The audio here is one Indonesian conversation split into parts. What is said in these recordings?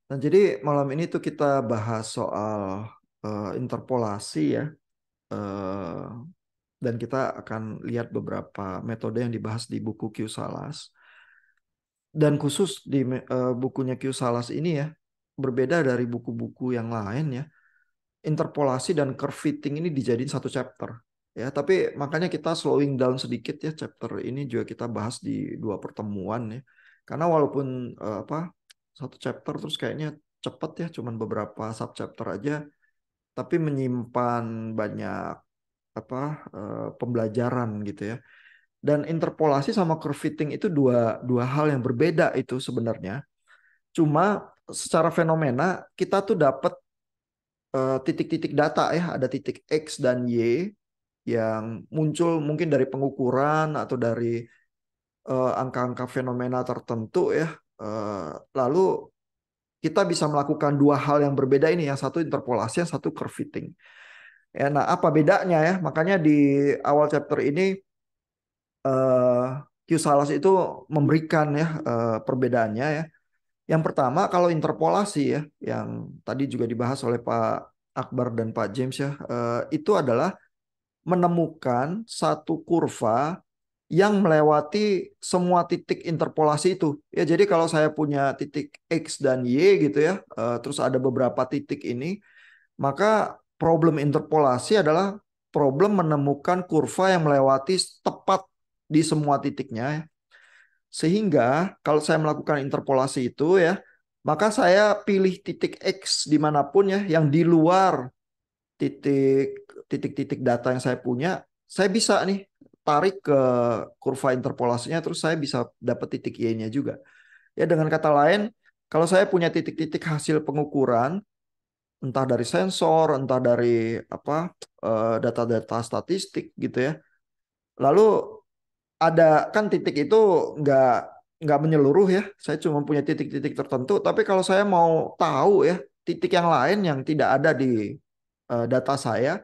Nah, jadi malam ini tuh kita bahas soal interpolasi ya. Eh, dan kita akan lihat beberapa metode yang dibahas di buku Q Salas. Dan khusus di bukunya Q Salas ini ya, berbeda dari buku-buku yang lain ya. Interpolasi dan curve fitting ini dijadiin satu chapter. Ya, tapi makanya kita slowing down sedikit ya, chapter ini juga kita bahas di dua pertemuan ya. Karena walaupun apa satu chapter terus kayaknya cepet ya, cuman beberapa sub chapter aja, tapi menyimpan banyak apa pembelajaran gitu ya. Dan interpolasi sama curve fitting itu dua dua hal yang berbeda itu sebenarnya. Cuma secara fenomena kita tuh dapat titik-titik data ya, ada titik X dan Y yang muncul mungkin dari pengukuran atau dari angka-angka fenomena tertentu ya. Eh, Lalu kita bisa melakukan dua hal yang berbeda ini, yang satu interpolasi, yang satu curve fitting. Ya, nah apa bedanya ya? Makanya di awal chapter ini eh, Q Salas itu memberikan ya perbedaannya ya. Yang pertama kalau interpolasi ya, yang tadi juga dibahas oleh Pak Akbar dan Pak James ya, itu adalah menemukan satu kurva yang melewati semua titik interpolasi itu. Ya, jadi kalau saya punya titik X dan Y gitu ya, terus ada beberapa titik ini, maka problem interpolasi adalah problem menemukan kurva yang melewati tepat di semua titiknya. Sehingga kalau saya melakukan interpolasi itu ya, maka saya pilih titik X dimanapun ya, yang di luar titik-titik data yang saya punya, saya bisa nih tarik ke kurva interpolasinya, terus saya bisa dapat titik Y-nya juga. Ya dengan kata lain, kalau saya punya titik-titik hasil pengukuran, entah dari sensor, entah dari apa data-data statistik gitu ya. Lalu ada kan titik itu nggak nggak menyeluruh ya. Saya cuma punya titik-titik tertentu. Tapi kalau saya mau tahu ya titik yang lain yang tidak ada di data saya,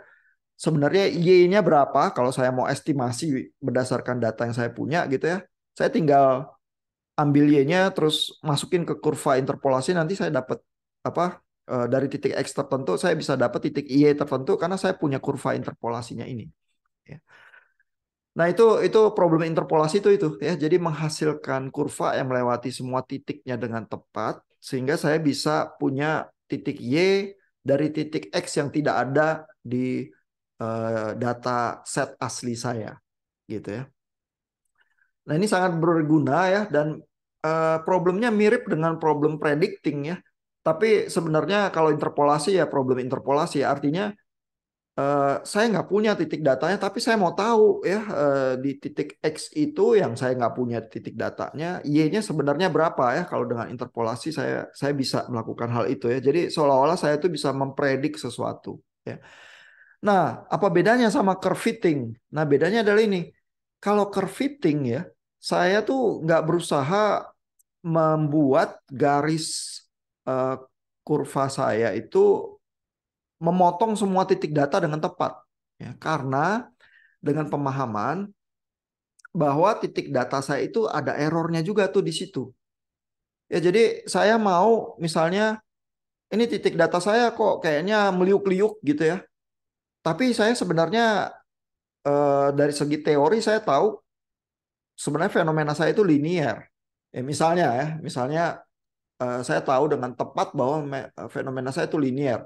sebenarnya Y-nya berapa? Kalau saya mau estimasi berdasarkan data yang saya punya gitu ya, saya tinggal ambil Y-nya terus masukin ke kurva interpolasi, nanti saya dapat apa dari titik X tertentu saya bisa dapat titik Y tertentu karena saya punya kurva interpolasinya ini. Ya. Nah, itu problem interpolasi itu ya. Jadi menghasilkan kurva yang melewati semua titiknya dengan tepat sehingga saya bisa punya titik Y dari titik X yang tidak ada di data set asli saya gitu ya. Nah, ini sangat berguna ya dan problemnya mirip dengan problem predicting ya. Tapi sebenarnya kalau interpolasi ya problem interpolasi ya artinya saya nggak punya titik datanya, tapi saya mau tahu ya di titik X itu yang saya nggak punya titik datanya, Y-nya sebenarnya berapa ya? Kalau dengan interpolasi saya bisa melakukan hal itu ya. Jadi seolah-olah saya tuh bisa mempredik sesuatu. Ya. Nah, apa bedanya sama curve fitting? Nah, bedanya adalah ini. Kalau curve fitting ya, saya tuh nggak berusaha membuat garis eh, kurva saya itu memotong semua titik data dengan tepat. Ya, karena dengan pemahaman bahwa titik data saya itu ada errornya juga tuh di situ. Ya, jadi saya mau misalnya ini titik data saya kok kayaknya meliuk-liuk gitu ya. Tapi saya sebenarnya dari segi teori saya tahu sebenarnya fenomena saya itu linear. Misalnya ya, misalnya saya tahu dengan tepat bahwa fenomena saya itu linear.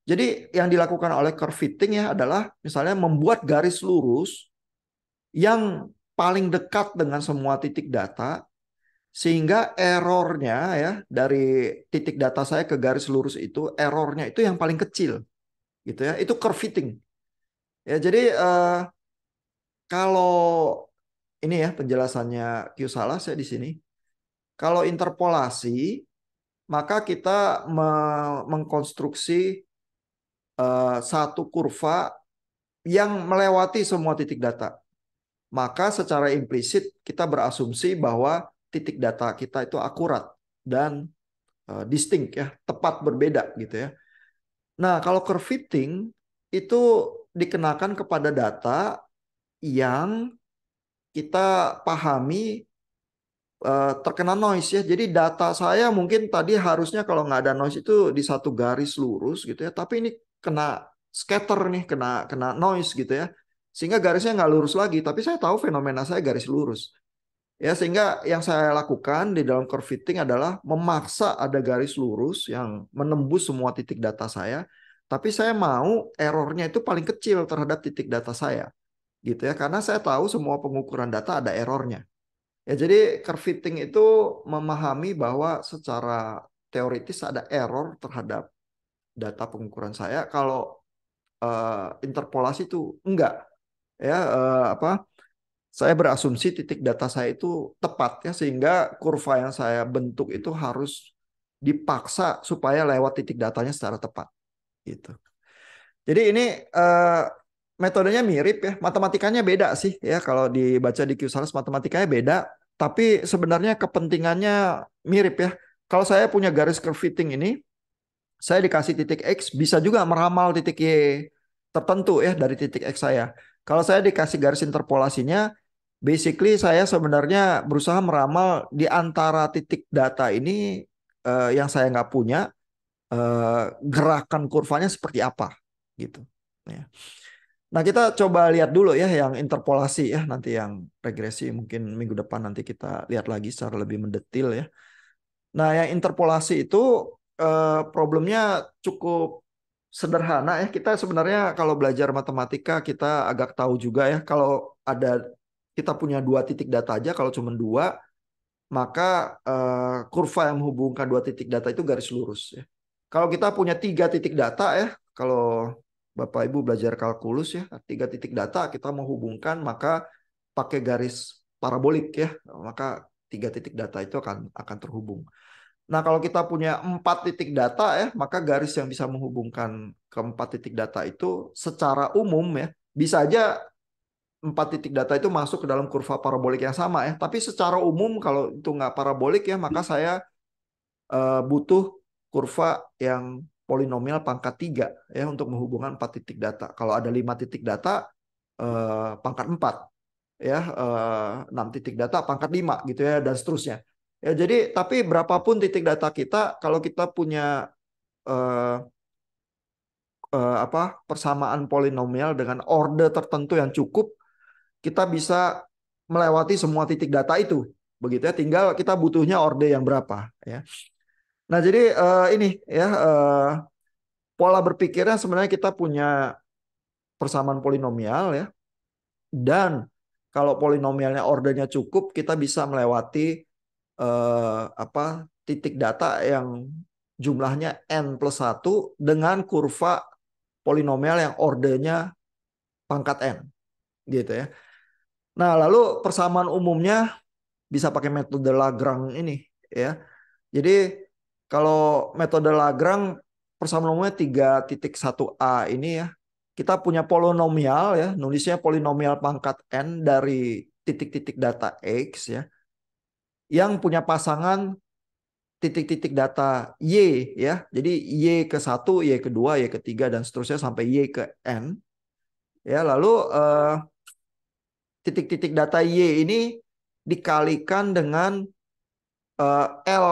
Jadi yang dilakukan oleh curve fitting ya adalah misalnya membuat garis lurus yang paling dekat dengan semua titik data sehingga errornya ya dari titik data saya ke garis lurus itu errornya itu yang paling kecil gitu ya, itu curve fitting ya. Jadi kalau ini ya penjelasannya Q Salas ya di sini, kalau interpolasi maka kita mengkonstruksi satu kurva yang melewati semua titik data, maka secara implisit kita berasumsi bahwa titik data kita itu akurat dan distinct ya, tepat berbeda gitu ya. Nah, kalau curve fitting itu dikenakan kepada data yang kita pahami terkena noise ya. Jadi data saya mungkin tadi harusnya kalau nggak ada noise itu di satu garis lurus gitu ya. Tapi ini kena scatter nih, kena kena noise gitu ya. Sehingga garisnya nggak lurus lagi. Tapi saya tahu fenomena saya garis lurus. Ya, sehingga yang saya lakukan di dalam curve fitting adalah memaksa ada garis lurus yang menembus semua titik data saya. Tapi saya mau errornya itu paling kecil terhadap titik data saya. Gitu ya. Karena saya tahu semua pengukuran data ada errornya. Ya, jadi curve fitting itu memahami bahwa secara teoritis ada error terhadap data pengukuran saya. Kalau interpolasi itu enggak, ya apa? Saya berasumsi titik data saya itu tepat ya, sehingga kurva yang saya bentuk itu harus dipaksa supaya lewat titik datanya secara tepat gitu. Jadi ini eh, metodenya mirip ya, matematikanya beda sih ya. Kalau dibaca di QSALS matematikanya beda, tapi sebenarnya kepentingannya mirip ya. Kalau saya punya garis curve fitting ini, saya dikasih titik X, bisa juga meramal titik Y tertentu ya dari titik X saya. Kalau saya dikasih garis interpolasinya, basically saya sebenarnya berusaha meramal di antara titik data ini yang saya nggak punya, gerakan kurvanya seperti apa gitu. Ya. Nah, kita coba lihat dulu ya yang interpolasi ya, nanti yang regresi mungkin minggu depan nanti kita lihat lagi secara lebih mendetil ya. Nah, yang interpolasi itu problemnya cukup sederhana ya. Kita sebenarnya kalau belajar matematika kita agak tahu juga ya, kalau ada kita punya dua titik data aja, kalau cuma dua, maka kurva yang menghubungkan dua titik data itu garis lurus ya. Kalau kita punya tiga titik data ya, kalau Bapak Ibu belajar kalkulus ya, tiga titik data kita menghubungkan maka pakai garis parabolik ya, maka tiga titik data itu akan terhubung. Nah, kalau kita punya empat titik data ya, maka garis yang bisa menghubungkan keempat titik data itu secara umum ya, bisa aja empat titik data itu masuk ke dalam kurva parabolik yang sama ya. Tapi secara umum kalau itu nggak parabolik ya, maka saya butuh kurva yang polinomial pangkat 3 ya untuk menghubungkan empat titik data. Kalau ada 5 titik data, pangkat 4 ya, 6 titik data pangkat 5 gitu ya, dan seterusnya. Ya, jadi tapi berapapun titik data kita, kalau kita punya eh, persamaan polinomial dengan order tertentu yang cukup, kita bisa melewati semua titik data itu. Begitu ya, tinggal kita butuhnya order yang berapa ya. Nah, jadi ini ya, pola berpikirnya sebenarnya kita punya persamaan polinomial ya, dan kalau polinomialnya ordernya cukup, kita bisa melewati titik data yang jumlahnya n+1 dengan kurva polinomial yang ordernya pangkat n gitu ya. Nah, lalu persamaan umumnya bisa pakai metode Lagrange ini ya. Jadi kalau metode Lagrange persamaan umumnya 3.1a ini ya. Kita punya polinomial ya, nulisnya polinomial pangkat n dari titik-titik data x ya, yang punya pasangan titik-titik data y ya. Jadi y ke 1, y ke 2, y ke 3 dan seterusnya sampai y ke n. Ya, lalu titik-titik data y ini dikalikan dengan L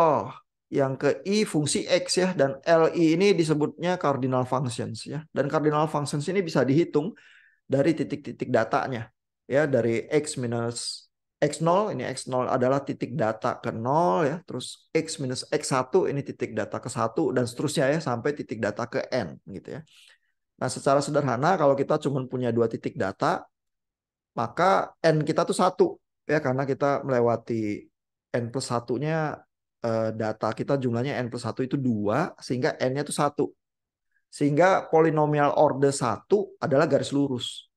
yang ke I fungsi X ya, dan LI ini disebutnya cardinal functions ya, dan cardinal functions ini bisa dihitung dari titik-titik datanya ya, dari X minus X0, ini X0 adalah titik data ke 0 ya, terus X minus X1 ini titik data ke 1 dan seterusnya ya sampai titik data ke N gitu ya. Nah, secara sederhana kalau kita cuma punya dua titik data, maka N kita tuh 1 ya, karena kita melewati N+1-nya, data kita jumlahnya N+1 itu 2, sehingga N-nya itu 1. Sehingga polinomial order 1 adalah garis lurus.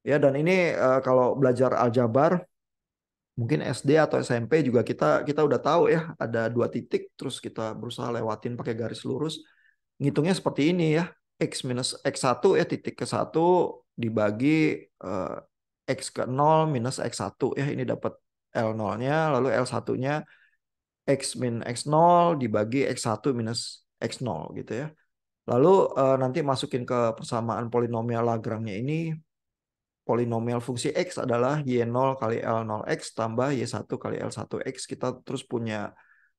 Ya, dan ini kalau belajar aljabar mungkin SD atau SMP juga kita kita udah tahu ya, ada dua titik terus kita berusaha lewatin pakai garis lurus. Ngitungnya seperti ini ya. X minus X1 ya, titik ke 1 dibagi eh, X ke 0 minus X1 ya, ini dapat L0-nya, lalu L1-nya X min X0 dibagi X1 minus X0 gitu ya. Lalu nanti masukin ke persamaan polinomial Lagrange-nya ini, polinomial fungsi X adalah Y0 kali L0X tambah Y1 kali L1X. Kita terus punya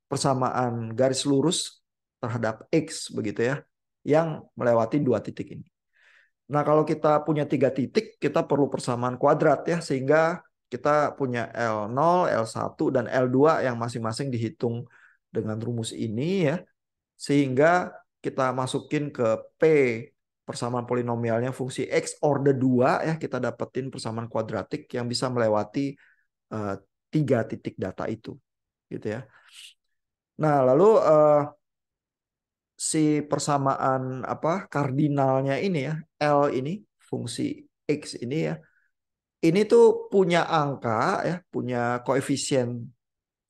persamaan garis lurus terhadap X begitu ya, yang melewati dua titik ini. Nah, kalau kita punya tiga titik, kita perlu persamaan kuadrat ya, sehingga kita punya L0, L1, dan L2 yang masing-masing dihitung dengan rumus ini ya, sehingga kita masukin ke P persamaan polinomialnya fungsi X order 2 ya, kita dapetin persamaan kuadratik yang bisa melewati eh, tiga titik data itu gitu ya. Nah, lalu si persamaan apa kardinalnya ini ya, L ini fungsi X ini ya, ini tuh punya angka ya, punya koefisien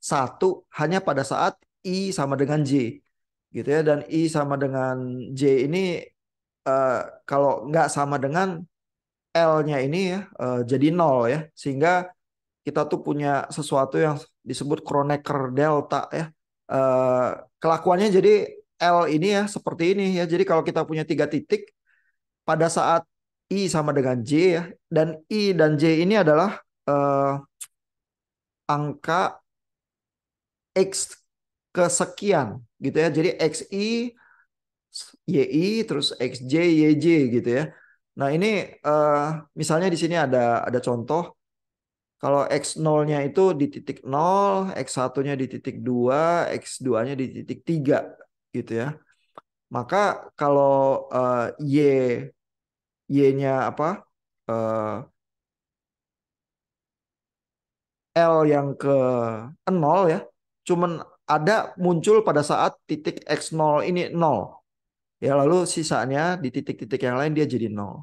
satu hanya pada saat I sama dengan J gitu ya, dan I sama dengan J ini eh, kalau nggak sama dengan L-nya ini ya jadi nol ya, sehingga kita tuh punya sesuatu yang disebut Kronecker delta ya. Eh, Kelakuannya jadi L ini ya seperti ini ya. Jadi kalau kita punya tiga titik pada saat I sama dengan J ya, dan I dan J ini adalah eh, angka X kesekian gitu ya. Jadi XI, YI, terus XJ, YJ gitu ya. Nah ini eh, misalnya di sini ada contoh. Kalau X0-nya itu di titik 0, X1-nya di titik 2, X2-nya di titik 3 gitu ya. Maka kalau Y-nya apa? eh, L yang ke 0 ya, cuman ada muncul pada saat titik X0 ini 0. Ya, lalu sisanya di titik-titik yang lain dia jadi 0.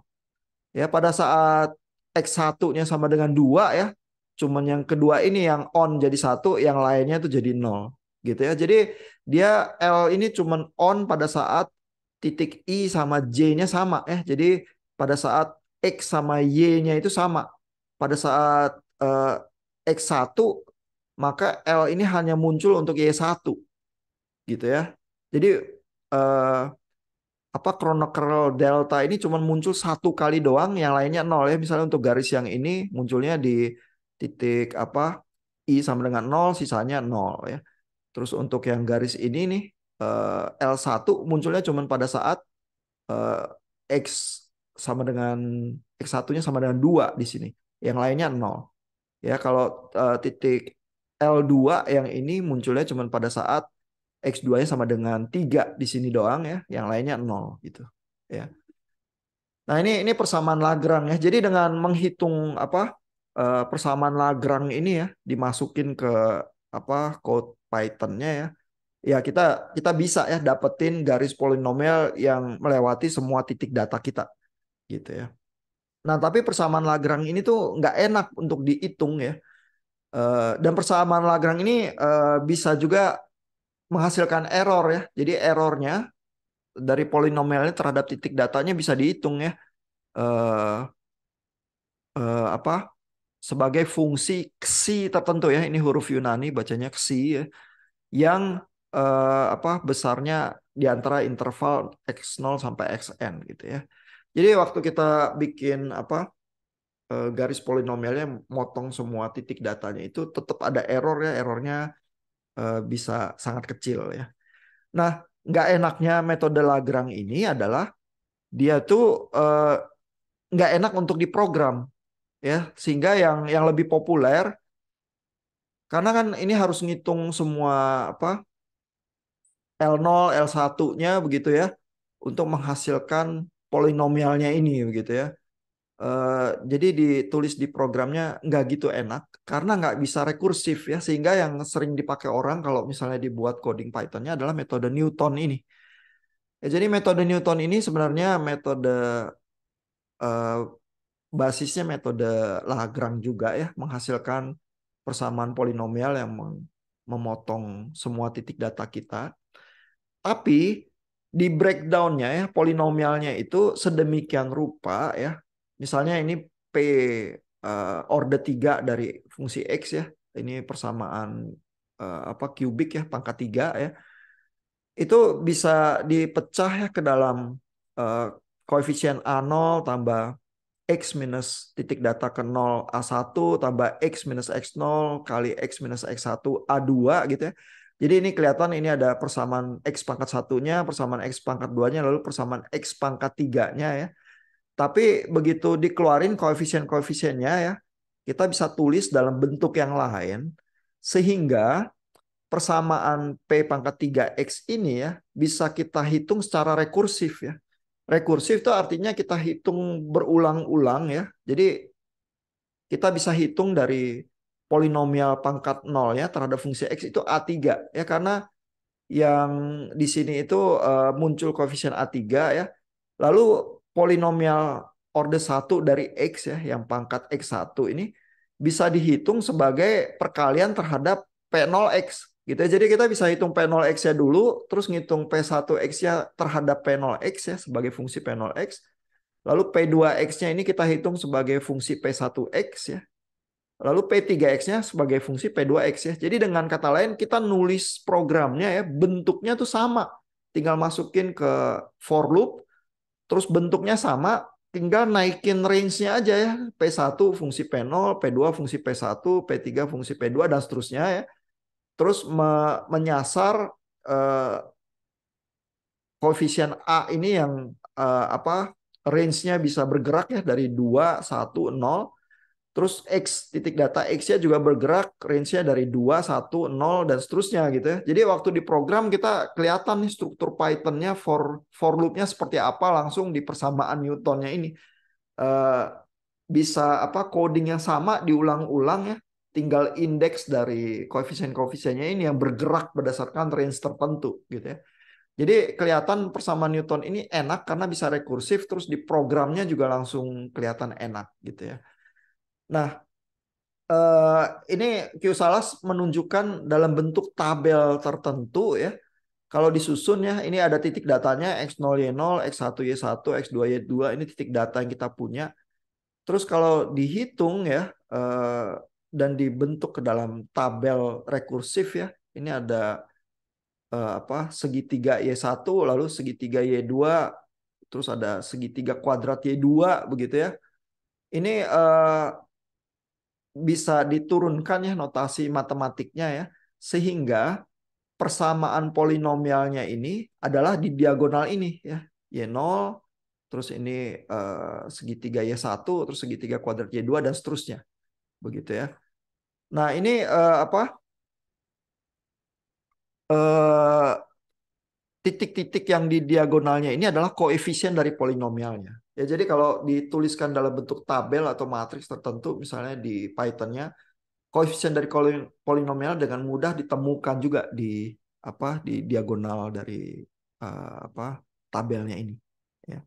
Ya, pada saat X1-nya sama dengan 2 ya, cuman yang kedua ini yang on jadi satu, yang lainnya tuh jadi 0 gitu ya. Jadi dia L ini cuman on pada saat titik I sama J-nya sama ya. Jadi pada saat X sama Y-nya itu sama. Pada saat X1 maka L ini hanya muncul untuk Y1 gitu ya. Jadi eh, apa Kronecker delta ini cuma muncul satu kali doang, yang lainnya nol ya. Misalnya untuk garis yang ini munculnya di titik apa I sama dengan nol, sisanya nol ya. Terus untuk yang garis ini nih L1 munculnya cuma pada saat eh, X sama dengan X1-nya sama dengan 2 di sini. Yang lainnya nol. Ya, kalau titik L2 yang ini munculnya cuma pada saat X2-nya sama dengan 3 di sini doang ya, yang lainnya nol gitu. Ya. Nah, ini persamaan Lagrange ya. Jadi dengan menghitung apa persamaan Lagrange ini ya, dimasukin ke apa code Python-nya ya. Ya, kita kita bisa ya dapetin garis polinomial yang melewati semua titik data kita gitu ya. Nah, tapi persamaan Lagrange ini tuh nggak enak untuk dihitung ya. Dan persamaan Lagrange ini bisa juga menghasilkan error ya. Jadi errornya dari polinomialnya terhadap titik datanya bisa dihitung ya. Eh, Apa sebagai fungsi xi tertentu ya. Ini huruf Yunani bacanya xi ya. Yang apa besarnya di antara interval x0 sampai xn gitu ya. Jadi waktu kita bikin apa garis polinomialnya motong semua titik datanya itu tetap ada error ya. Errornya bisa sangat kecil ya. Nah, nggak enaknya metode Lagrange ini adalah dia tuh nggak enak untuk diprogram ya, sehingga yang lebih populer karena kan ini harus ngitung semua apa L0, L1-nya begitu ya untuk menghasilkan polinomialnya ini begitu ya. Jadi ditulis di programnya nggak gitu enak karena nggak bisa rekursif ya, sehingga yang sering dipakai orang kalau misalnya dibuat coding Python-nya adalah metode Newton ini. Ya, jadi metode Newton ini sebenarnya metode eh, basisnya metode Lagrange juga ya, menghasilkan persamaan polinomial yang memotong semua titik data kita. Tapi di breakdownnya ya, polinomialnya itu sedemikian rupa ya. Misalnya ini P order 3 dari fungsi X ya. Ini persamaan apa kubik ya, pangkat 3 ya. Itu bisa dipecah ya ke dalam eh, koefisien A0 tambah X minus titik data ke 0 A1 tambah X minus X0 kali X minus X1 A2 gitu ya. Jadi ini kelihatan ini ada persamaan X pangkat satunya, persamaan X pangkat 2-nya, lalu persamaan X pangkat 3-nya ya. Tapi begitu dikeluarin koefisien-koefisiennya ya, kita bisa tulis dalam bentuk yang lain, sehingga persamaan P pangkat 3X ini ya bisa kita hitung secara rekursif ya. Rekursif itu artinya kita hitung berulang-ulang ya. Jadi kita bisa hitung dari polinomial pangkat 0 ya terhadap fungsi X itu A3 ya, karena yang di sini itu muncul koefisien A3 ya. Lalu polinomial orde 1 dari X ya yang pangkat X1 ini bisa dihitung sebagai perkalian terhadap P0X gitu ya. Jadi kita bisa hitung P0X-nya dulu, terus ngitung P1X-nya terhadap P0X ya sebagai fungsi P0X. Lalu P2X-nya ini kita hitung sebagai fungsi P1X ya. Lalu P3X-nya sebagai fungsi P2X ya. Jadi dengan kata lain kita nulis programnya ya, bentuknya tuh sama. Tinggal masukin ke for loop, terus bentuknya sama, tinggal naikin range-nya aja ya. P1 fungsi P0, P2 fungsi P1, P3 fungsi P2, dan seterusnya ya. Terus menyasar eh, koefisien A ini yang range-nya bisa bergerak ya dari 2, 1, 0. Terus X, titik data X-nya juga bergerak range-nya dari 2, 1, 0, dan seterusnya gitu ya. Jadi waktu di program kita kelihatan nih struktur Python-nya for loop-nya seperti apa langsung di persamaan Newton-nya ini. Eh, bisa coding yang sama diulang-ulang ya. Tinggal indeks dari koefisien-koefisiennya ini yang bergerak berdasarkan range tertentu gitu ya. Jadi kelihatan persamaan Newton ini enak karena bisa rekursif, terus di programnya juga langsung kelihatan enak gitu ya. Nah, ini Q-Salas menunjukkan dalam bentuk tabel tertentu ya. Kalau disusun ya, ini ada titik datanya X0Y0, X1Y1, X2Y2, ini titik data yang kita punya. Terus kalau dihitung ya dan dibentuk ke dalam tabel rekursif ya, ini ada segitiga Y1 lalu segitiga Y2, terus ada segitiga kuadrat Y2 begitu ya. Ini bisa diturunkan ya notasi matematiknya ya, sehingga persamaan polinomialnya ini adalah di diagonal ini ya, Y0 terus ini segitiga Y1 terus segitiga kuadrat Y2 dan seterusnya begitu ya. Nah ini eh, titik-titik yang di diagonalnya ini adalah koefisien dari polinomialnya ya. Jadi kalau dituliskan dalam bentuk tabel atau matriks tertentu misalnya di Python-nya, koefisien dari polinomial dengan mudah ditemukan juga di diagonal dari tabelnya ini ya.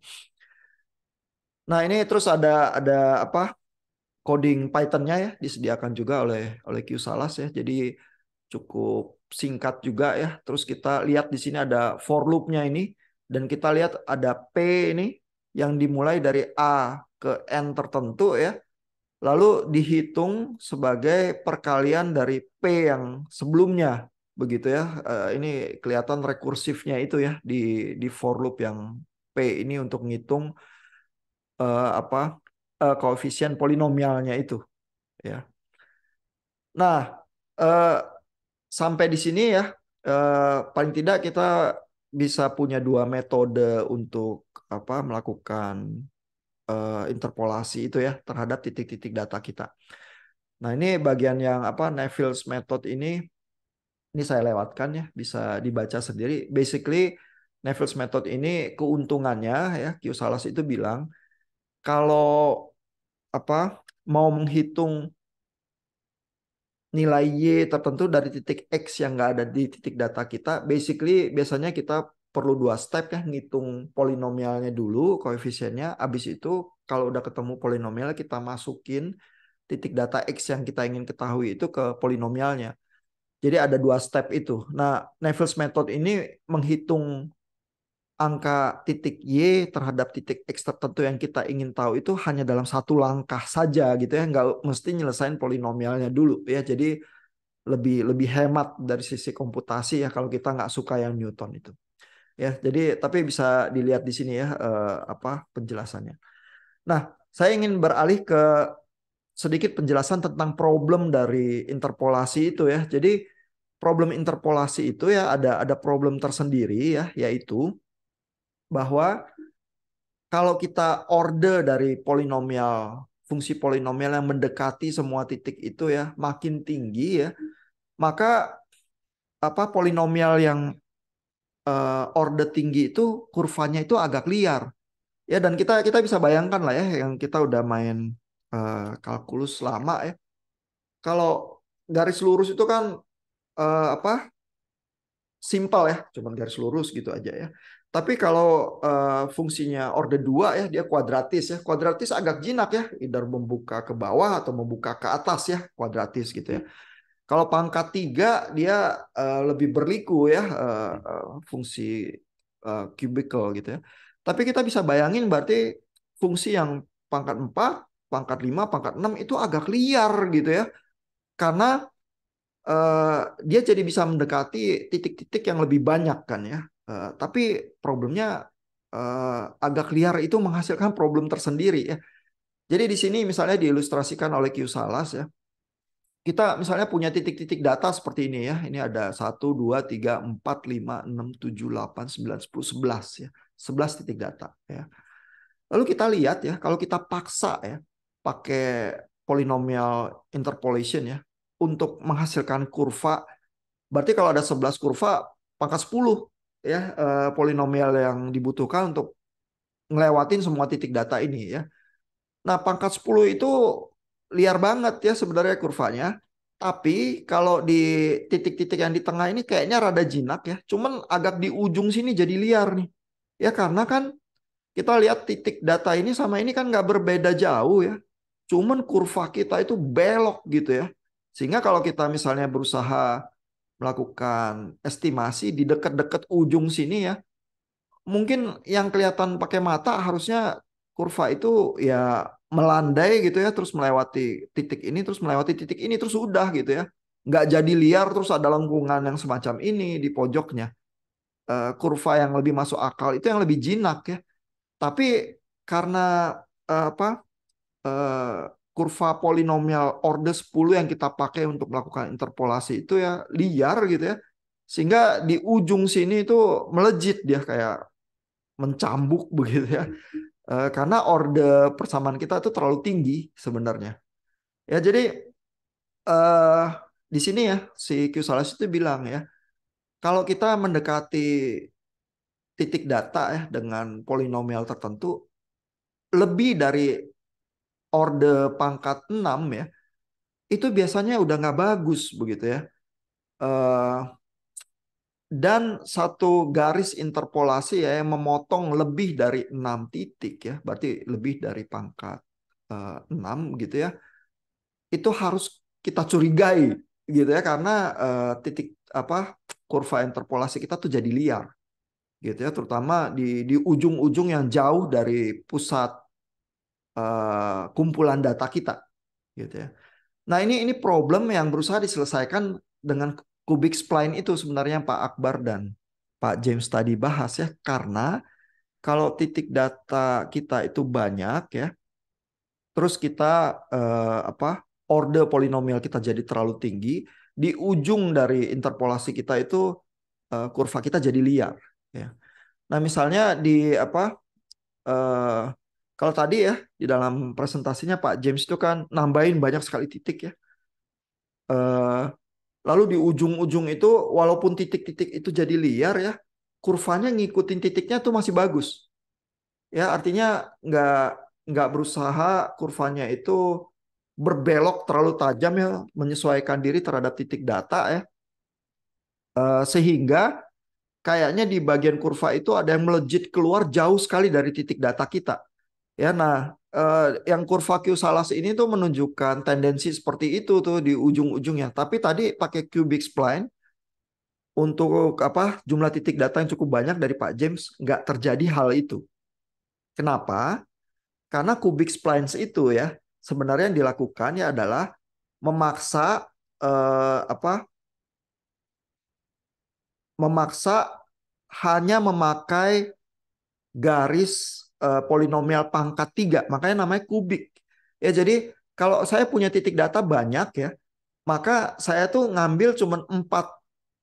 Nah, ini terus ada coding Python-nya ya disediakan juga oleh Q-Salas ya. Jadi cukup singkat juga ya. Terus kita lihat di sini ada for loop-nya ini, dan kita lihat ada P ini yang dimulai dari A ke N tertentu ya. Lalu dihitung sebagai perkalian dari P yang sebelumnya begitu ya. Ini kelihatan rekursifnya itu ya di for loop yang P ini untuk ngitung koefisien polinomialnya itu ya. Nah, eh, sampai di sini ya paling tidak kita bisa punya dua metode untuk melakukan interpolasi itu ya terhadap titik-titik data kita. Nah, ini bagian yang Neville's method ini saya lewatkan ya, bisa dibaca sendiri. Basically Neville's method ini keuntungannya ya, Q-Salas itu bilang kalau mau menghitung nilai Y tertentu dari titik X yang nggak ada di titik data kita, basically biasanya kita perlu dua step ya, ngitung polinomialnya dulu, koefisiennya. Habis itu kalau udah ketemu polinomial, kita masukin titik data X yang kita ingin ketahui itu ke polinomialnya. Jadi ada dua step itu. Nah, Neville's method ini menghitung angka titik Y terhadap titik X tertentu yang kita ingin tahu itu hanya dalam satu langkah saja gitu ya. Nggak mesti nyelesain polinomialnya dulu ya. Jadi lebih lebih hemat dari sisi komputasi ya kalau kita nggak suka yang Newton itu ya. Jadi tapi bisa dilihat di sini ya penjelasannya. Nah, saya ingin beralih ke sedikit penjelasan tentang problem dari interpolasi itu ya. Jadi problem interpolasi itu ya ada problem tersendiri ya, yaitu bahwa kalau kita order dari polinomial, fungsi polinomial yang mendekati semua titik itu ya makin tinggi ya, maka apa polinomial yang order tinggi itu kurvanya itu agak liar. Ya dan kita kita bisa bayangkan lah ya yang kita udah main kalkulus lama ya. Kalau garis lurus itu kan apa simple ya, cuman garis lurus gitu aja ya. Tapi kalau fungsinya orde 2 ya, dia kuadratis ya. Kuadratis agak jinak ya, either membuka ke bawah atau membuka ke atas ya, kuadratis gitu ya. Kalau pangkat 3 dia lebih berliku ya, fungsi cubicle gitu ya. Tapi kita bisa bayangin berarti fungsi yang pangkat 4, pangkat 5, pangkat 6 itu agak liar gitu ya. Karena dia jadi bisa mendekati titik-titik yang lebih banyak kan ya. Tapi problemnya agak liar itu menghasilkan problem tersendiri ya. Jadi di sini misalnya diilustrasikan oleh Q Salas ya. Kita misalnya punya titik-titik data seperti ini ya. Ini ada 1, 2, 3, 4, 5, 6, 7, 8, 9, 10, 11 ya. 11 titik data ya. Lalu kita lihat ya, kalau kita paksa ya pakai polinomial interpolation ya untuk menghasilkan kurva. Berarti kalau ada 11 kurva, pangkat 10 ya polinomial yang dibutuhkan untuk ngelewatin semua titik data ini ya. Nah, pangkat 10 itu liar banget ya sebenarnya kurvanya. Tapi kalau di titik-titik yang di tengah ini kayaknya rada jinak ya. Cuman agak di ujung sini jadi liar nih. Ya karena kan kita lihat titik data ini sama ini kan nggak berbeda jauh ya. Cuman kurva kita itu belok gitu ya. Sehingga kalau kita misalnya berusaha melakukan estimasi di dekat-dekat ujung sini ya. Mungkin yang kelihatan pakai mata harusnya kurva itu ya melandai gitu ya, terus melewati titik ini, terus melewati titik ini, terus udah gitu ya. Nggak jadi liar, terus ada lengkungan yang semacam ini di pojoknya. Kurva yang lebih masuk akal itu yang lebih jinak ya. Tapi karena apa eh, kurva polinomial order 10 yang kita pakai untuk melakukan interpolasi itu ya liar gitu ya. Sehingga di ujung sini itu melejit dia kayak mencambuk begitu ya. Karena orde persamaan kita itu terlalu tinggi sebenarnya. Ya jadi eh, di sini ya si Q Salas itu bilang ya, kalau kita mendekati titik data ya dengan polinomial tertentu lebih dari orde pangkat 6 ya, itu biasanya udah nggak bagus begitu ya. Eh, dan satu garis interpolasi ya yang memotong lebih dari 6 titik ya, berarti lebih dari pangkat 6 gitu ya. Itu harus kita curigai gitu ya karena titik apa kurva interpolasi kita tuh jadi liar gitu ya, terutama di ujung-ujung yang jauh dari pusat kumpulan data kita gitu ya. Nah, ini problem yang berusaha diselesaikan dengan cubic spline itu sebenarnya Pak Akbar dan Pak James tadi bahas ya, karena kalau titik data kita itu banyak ya, terus kita apa order polinomial kita jadi terlalu tinggi, di ujung dari interpolasi kita itu kurva kita jadi liar ya. Nah, misalnya di apa eh, kalau tadi ya di dalam presentasinya Pak James itu kan nambahin banyak sekali titik ya. Eh, Lalu di ujung-ujung itu walaupun titik-titik itu jadi liar ya, kurvanya ngikutin titiknya tuh masih bagus. Ya artinya nggak nggak berusaha kurvanya itu berbelok terlalu tajam ya, menyesuaikan diri terhadap titik data ya. Sehingga kayaknya di bagian kurva itu ada yang melejit keluar jauh sekali dari titik data kita. Ya, nah yang kurva Q Salas ini tuh menunjukkan tendensi seperti itu tuh di ujung-ujungnya. Tapi tadi pakai cubic spline untuk apa jumlah titik data yang cukup banyak dari Pak James nggak terjadi hal itu. Kenapa? Karena cubic splines itu ya sebenarnya yang dilakukan ya adalah memaksa apa memaksa hanya memakai garis polinomial pangkat 3, makanya namanya kubik. Ya, jadi kalau saya punya titik data banyak ya, maka saya tuh ngambil cuma 4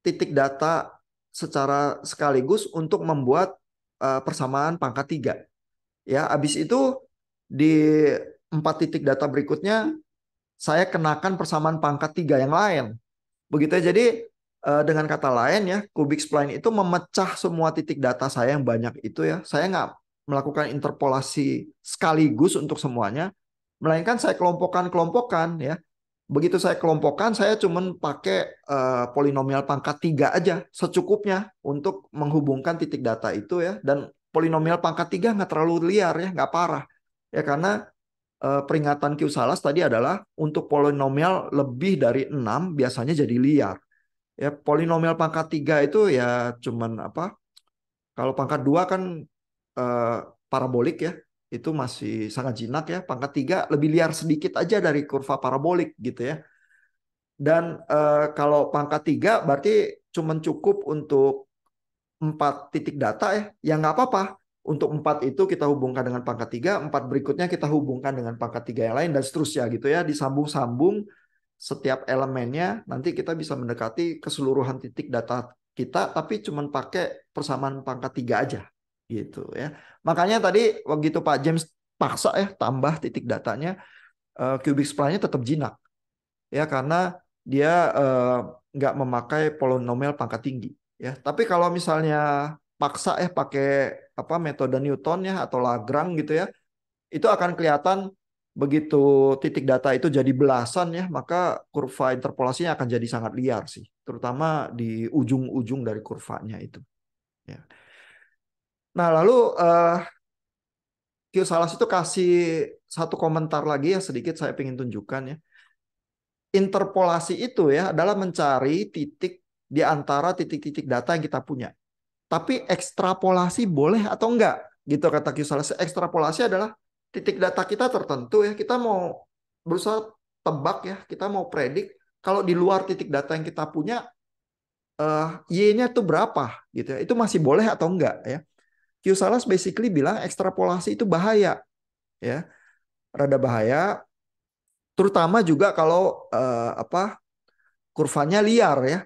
titik data secara sekaligus untuk membuat persamaan pangkat 3. Ya, habis itu di 4 titik data berikutnya saya kenakan persamaan pangkat 3 yang lain. Begitu ya. Jadi dengan kata lain ya, cubic spline itu memecah semua titik data saya yang banyak itu ya. Saya nggak melakukan interpolasi sekaligus untuk semuanya, melainkan saya kelompokkan ya. Begitu saya kelompokkan, saya cuma pakai polinomial pangkat 3 aja secukupnya untuk menghubungkan titik data itu ya. Dan polinomial pangkat 3 nggak terlalu liar ya, nggak parah. Ya karena peringatan Q Salas tadi adalah untuk polinomial lebih dari 6 biasanya jadi liar. Ya, polinomial pangkat 3 itu ya cuman apa? Kalau pangkat 2 kan eh, parabolik ya. Itu masih sangat jinak ya. Pangkat 3 lebih liar sedikit aja dari kurva parabolik gitu ya. Dan kalau pangkat 3 berarti cuman cukup untuk 4 titik data ya. Ya nggak apa-apa. Untuk 4 itu kita hubungkan dengan pangkat 3, 4 berikutnya kita hubungkan dengan pangkat 3 yang lain dan seterusnya gitu ya. Disambung-sambung setiap elemennya, nanti kita bisa mendekati keseluruhan titik data kita, tapi cuma pakai persamaan pangkat 3 aja gitu ya. Makanya tadi begitu Pak James paksa ya tambah titik datanya, cubic spline-nya tetap jinak ya karena dia nggak memakai polinomial pangkat tinggi ya. Tapi kalau misalnya paksa ya pakai apa metode Newton ya atau Lagrange gitu ya, itu akan kelihatan begitu titik data itu jadi belasan ya, maka kurva interpolasinya akan jadi sangat liar sih, terutama di ujung-ujung dari kurvanya itu. Ya. Nah, lalu Q Salas itu kasih satu komentar lagi ya sedikit saya ingin tunjukkan ya. Interpolasi itu ya adalah mencari titik di antara titik-titik data yang kita punya. Tapi ekstrapolasi boleh atau enggak? Gitu kata Q Salas. Ekstrapolasi adalah titik data kita tertentu ya. Kita mau berusaha tebak ya. Kita mau predik kalau di luar titik data yang kita punya Y-nya tuh berapa gitu ya. Itu masih boleh atau enggak ya. Q Salas basically bilang ekstrapolasi itu bahaya ya. Rada bahaya terutama juga kalau apa kurvanya liar ya.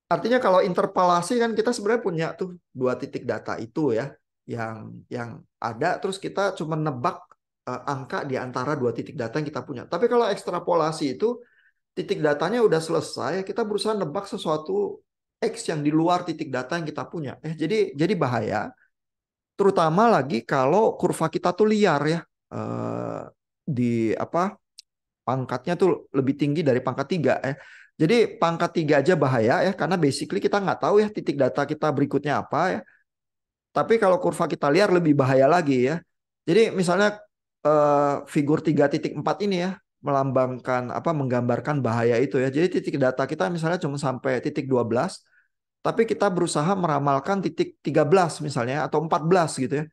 Artinya kalau interpolasi kan kita sebenarnya punya tuh 2 titik data itu ya yang ada terus kita cuma nebak angka di antara 2 titik data yang kita punya. Tapi kalau ekstrapolasi itu titik datanya udah selesai, kita berusaha nebak sesuatu X yang di luar titik data yang kita punya. Jadi bahaya terutama lagi kalau kurva kita tuh liar ya. Di apa pangkatnya tuh lebih tinggi dari pangkat 3 ya. Jadi pangkat 3 aja bahaya ya karena basically kita nggak tahu ya titik data kita berikutnya apa ya. Tapi kalau kurva kita liar lebih bahaya lagi ya. Jadi misalnya figur 3.4 ini ya melambangkan apa menggambarkan bahaya itu ya. Jadi titik data kita misalnya cuma sampai titik 12 tapi kita berusaha meramalkan titik 13 misalnya atau 14 gitu ya.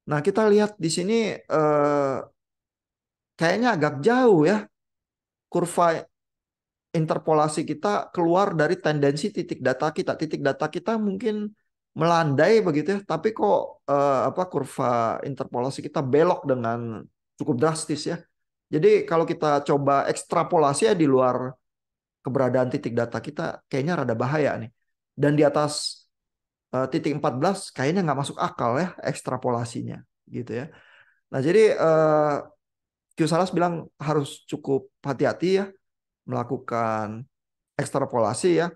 Nah, kita lihat di sini kayaknya agak jauh ya kurva interpolasi kita keluar dari tendensi titik data kita. Titik data kita mungkin melandai begitu ya, tapi kok apa kurva interpolasi kita belok dengan cukup drastis ya. Jadi kalau kita coba ekstrapolasi ya di luar keberadaan titik data kita kayaknya rada bahaya nih. Dan di atas titik 14 kayaknya nggak masuk akal ya ekstrapolasinya gitu ya. Nah, jadi Q Salas bilang harus cukup hati-hati ya melakukan ekstrapolasi ya.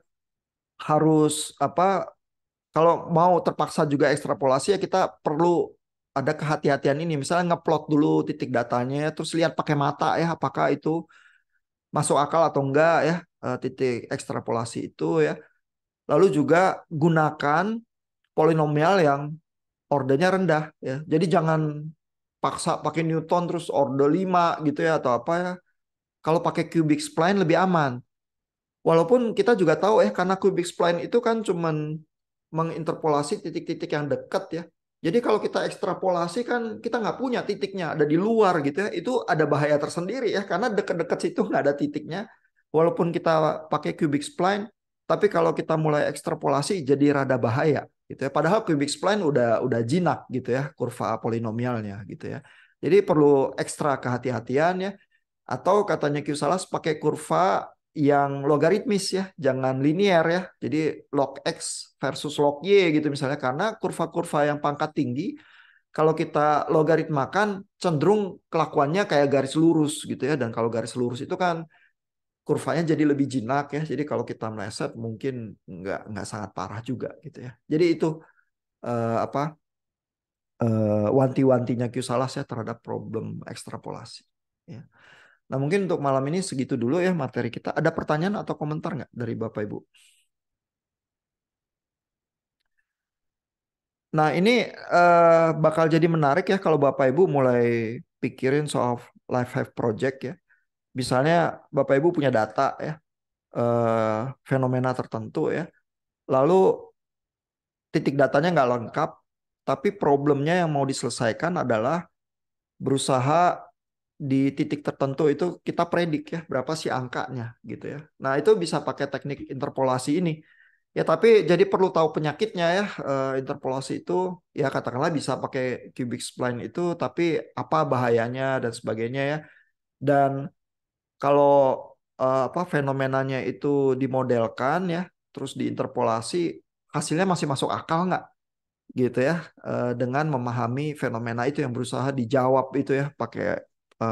Harus apa kalau mau terpaksa juga ekstrapolasi ya kita perlu ada kehati-hatian ini. Misalnya ngeplot dulu titik datanya terus lihat pakai mata ya apakah itu masuk akal atau enggak ya titik ekstrapolasi itu ya. Lalu juga gunakan polinomial yang ordernya rendah ya. Jadi jangan paksa pakai Newton terus order 5 gitu ya atau apa ya. Kalau pakai cubic spline lebih aman. Walaupun kita juga tahu karena cubic spline itu kan cuman menginterpolasi titik-titik yang dekat ya. Jadi kalau kita ekstrapolasi kan kita nggak punya titiknya, ada di luar gitu ya. Itu ada bahaya tersendiri ya, karena dekat-dekat situ nggak ada titiknya. Walaupun kita pakai cubic spline, tapi kalau kita mulai ekstrapolasi jadi rada bahaya. gitu ya. Padahal cubic spline udah jinak gitu ya kurva polinomialnya gitu ya. Jadi perlu ekstra kehati-hatian ya. Atau katanya Q Salas pakai kurva yang logaritmis ya, jangan linear ya. Jadi log X versus log Y gitu misalnya, karena kurva-kurva yang pangkat tinggi kalau kita logaritmakan cenderung kelakuannya kayak garis lurus gitu ya. Dan kalau garis lurus itu kan kurvanya jadi lebih jinak ya. Jadi kalau kita meleset mungkin nggak sangat parah juga gitu ya. Jadi itu apa wanti-wantinya Q Salas ya terhadap problem ekstrapolasi. Ya. Nah mungkin untuk malam ini segitu dulu ya materi kita. Ada pertanyaan atau komentar nggak dari Bapak Ibu? Nah ini bakal jadi menarik ya kalau Bapak Ibu mulai pikirin soal life hack project ya. Misalnya Bapak Ibu punya data ya, fenomena tertentu ya. Lalu titik datanya nggak lengkap, tapi problemnya yang mau diselesaikan adalah berusaha di titik tertentu itu kita predik ya berapa sih angkanya gitu ya. Nah itu bisa pakai teknik interpolasi ini. Ya tapi jadi perlu tahu penyakitnya ya. Interpolasi itu ya katakanlah bisa pakai cubic spline itu, tapi apa bahayanya dan sebagainya ya. Dan kalau apa fenomenanya itu dimodelkan ya, terus diinterpolasi, hasilnya masih masuk akal nggak gitu ya, dengan memahami fenomena itu yang berusaha dijawab itu ya pakai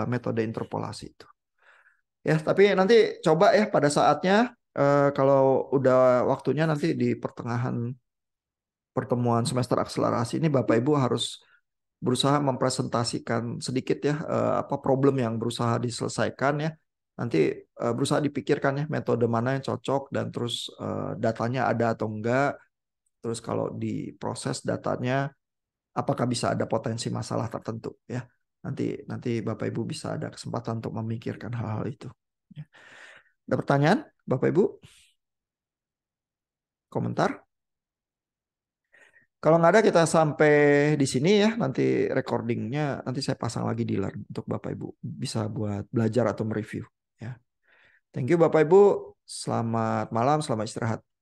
metode interpolasi itu. Ya, tapi nanti coba ya pada saatnya kalau udah waktunya nanti di pertengahan pertemuan semester akselerasi ini Bapak Ibu harus berusaha mempresentasikan sedikit ya apa problem yang berusaha diselesaikan ya. Nanti berusaha dipikirkan ya metode mana yang cocok dan terus datanya ada atau enggak. Terus kalau diproses datanya apakah bisa ada potensi masalah tertentu ya. Nanti nanti Bapak Ibu bisa ada kesempatan untuk memikirkan hal-hal itu. Ya. Ada pertanyaan Bapak Ibu? Komentar? Kalau nggak ada kita sampai di sini ya. Nanti recordingnya nanti saya pasang lagi di LAN untuk Bapak Ibu bisa buat belajar atau mereview. Ya. Thank you Bapak Ibu. Selamat malam, selamat istirahat.